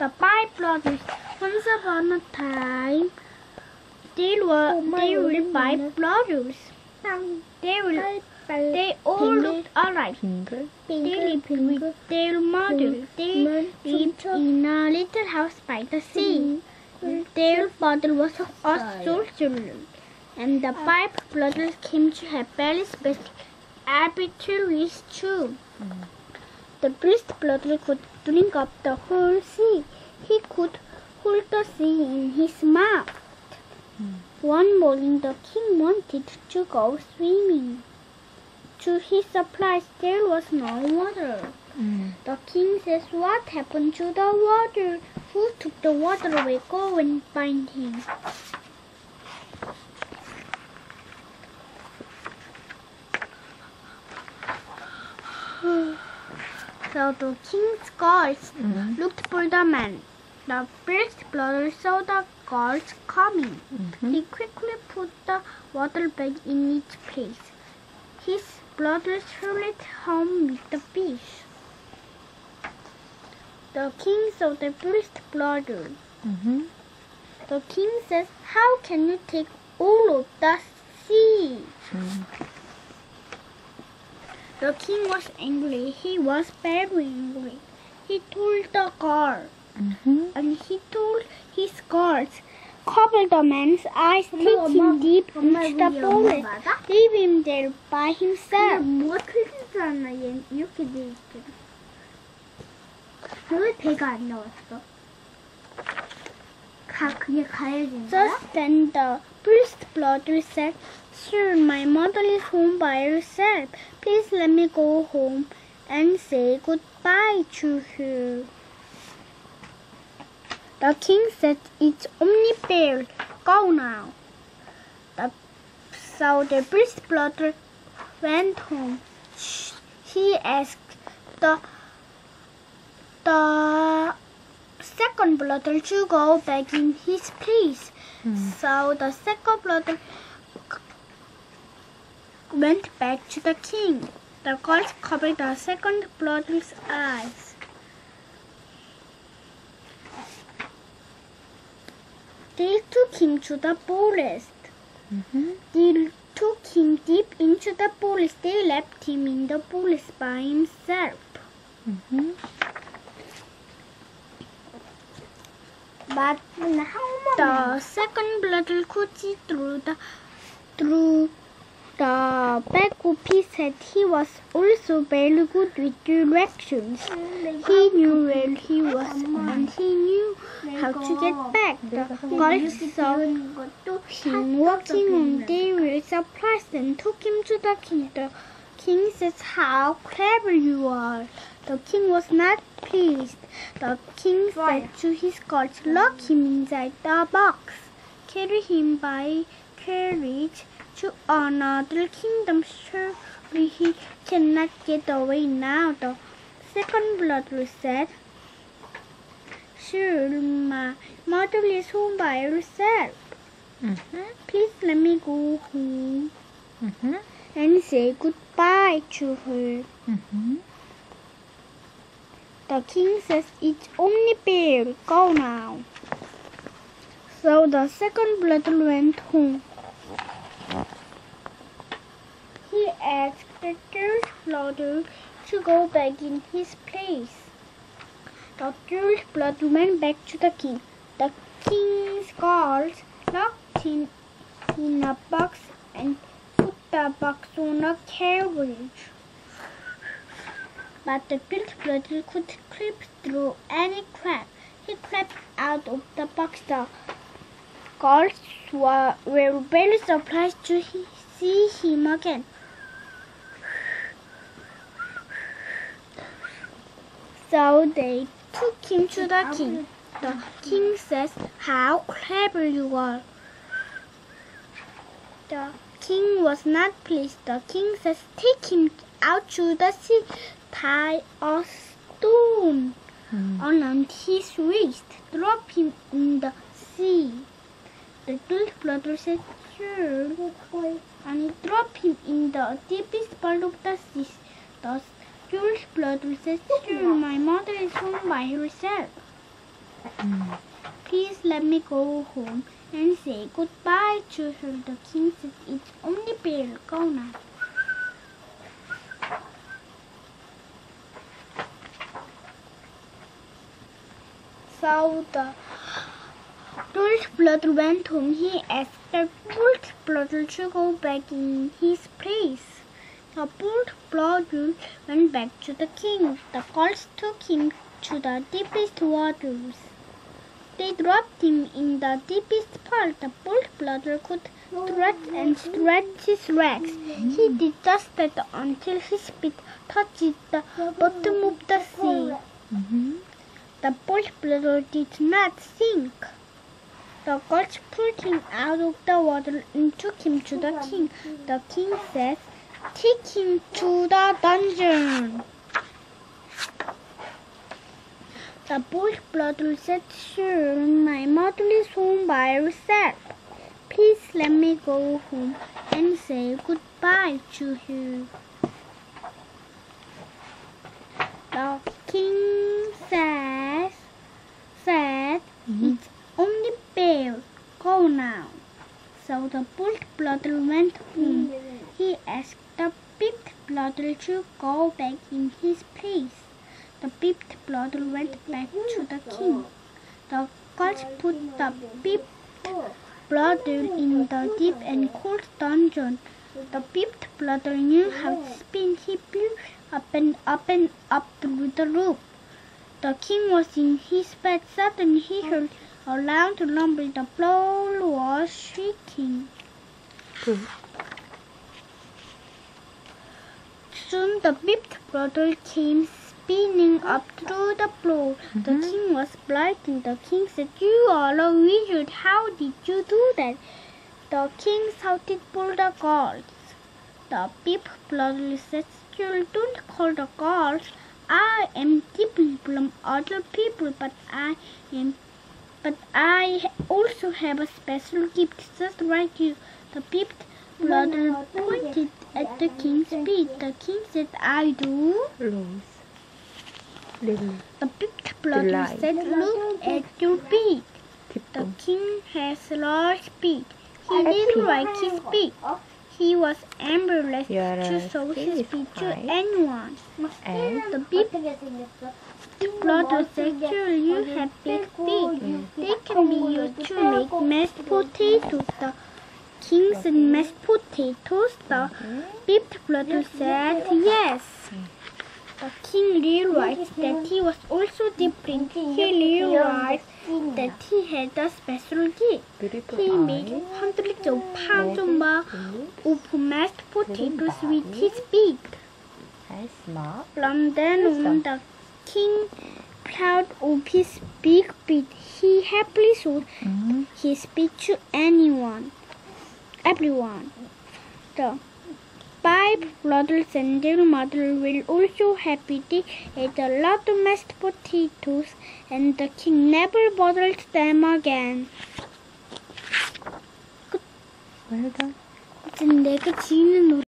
The five brothers. Once upon a time, there were five brothers. They all looked alike. They lived with their mother. They lived in a little house by the sea. Their father was a sorcerer, and the five brothers came to have very special arbitraries too. The first brother could drink up the whole sea. He could hold the sea in his mouth. One morning the king wanted to go swimming. To his surprise, there was no water. The king says, "What happened to the water? Who took the water away? Go and find him." So the king's guards looked for the man. The first brother saw the guards coming. He quickly put the water back in its place. His brothers hurried home with the fish. The king saw the first brother. The king says, "How can you take all of the sea?" The king was angry. He was very angry. He told the guard, and he told his guards, "Cover the man's eyes, take him deep into the forest, leave him there by himself." 왜 배가 안 나왔어? 그게 가야 되는 거야? Just then the first brother said, "Sir, my mother is home by herself. Please let me go home and say goodbye to her." The king said, "It's only fair. Go now." So the first brother went home. He asked the second brother to go back in his place. So the second brother went back to the king. The guards covered the second brother's eyes. They took him to the forest. They took him deep into the forest. They left him in the forest by himself. The second brother could see through the back of his head. He was also very good with directions. He knew where he was and he knew how to get back. The guards saw him walking on. They were surprised and took him to the king. The king says, "How clever you are." The king was not pleased. The king said to his guards, "Lock him inside the box. Carry him by carriage to another kingdom. Surely he cannot get away now." The second brother said, "Sure, my mother is home by herself. Please let me go home and say goodbye to her." The king says, "It's only fair. Go now." So the second brother went home. He asked the third brother to go back in his place. The third brother went back to the king. The king's guards locked him in a box and put the box on a carriage. But the third brother could creep through any crack. He crept out of the box. The guards were very surprised to see him again. So they took him to the king. The king says, "How clever you are." The king was not pleased. The king says, "Take him out to the sea. Tie a stone around his waist. Drop him in the sea." The third brother said, "Sure," and drop him in the deepest part of the sea. The third brother says, "Sure, my mother is home by herself." Please let me go home and say goodbye to her. The king said, it's only fair. Go now. So the wolf brother went home. He asked the wolf brother to go back in his place. The wolf brother went back to the king. The girls took him to the deepest waters. They dropped him in the deepest part. The wolf brother could stretch and stretch his legs. He did just that until his feet touched the bottom of the sea. The wolf brother did not sink. The gods pulled him out of the water and took him to the king. The king said, take him to the dungeon. The wolf brother said, sure, my mother is home by herself. Please let me go home and say goodbye to her. The king said, it's only fair. Go now. So the wolf brother went home. He asked the fifth brother to go back in his place. The fifth brother went back to the king. The gods put the fifth brother in the deep and cold dungeon. The fifth brother knew how to spin. He flew up and up and up through the roof. The king was in his bed. Suddenly he heard a loud rumble. The floor was shaking. Soon the fifth brother came spinning up through the floor. The king was frightened. The king said, you are a wizard. How did you do that? The king shouted for the guards. The fifth brother said, still don't call the guards. I am different from other people, but I also have a special gift just like you. The fifth brother pointed at the king's feet. The king said, I do. The fifth brother said, look at your feet. The king has large feet. He didn't like his feet. He was embarrassed to show his feet to anyone. The fifth brother said, sure, you have big feet. They can be used to make mashed potatoes. The king said, mashed potatoes? The fifth brother said, yes. The king realized that he was also different. He realized that he had a special gift. He made hundreds of pounds of mashed potatoes with his feet. From then on, the king, proud of his big feet, he happily showed his feet to everyone. The 5 brothers and their mother were also happy. They ate a lot of mashed potatoes, and the king never bothered them again. Well done. 이제 내가 지는 노래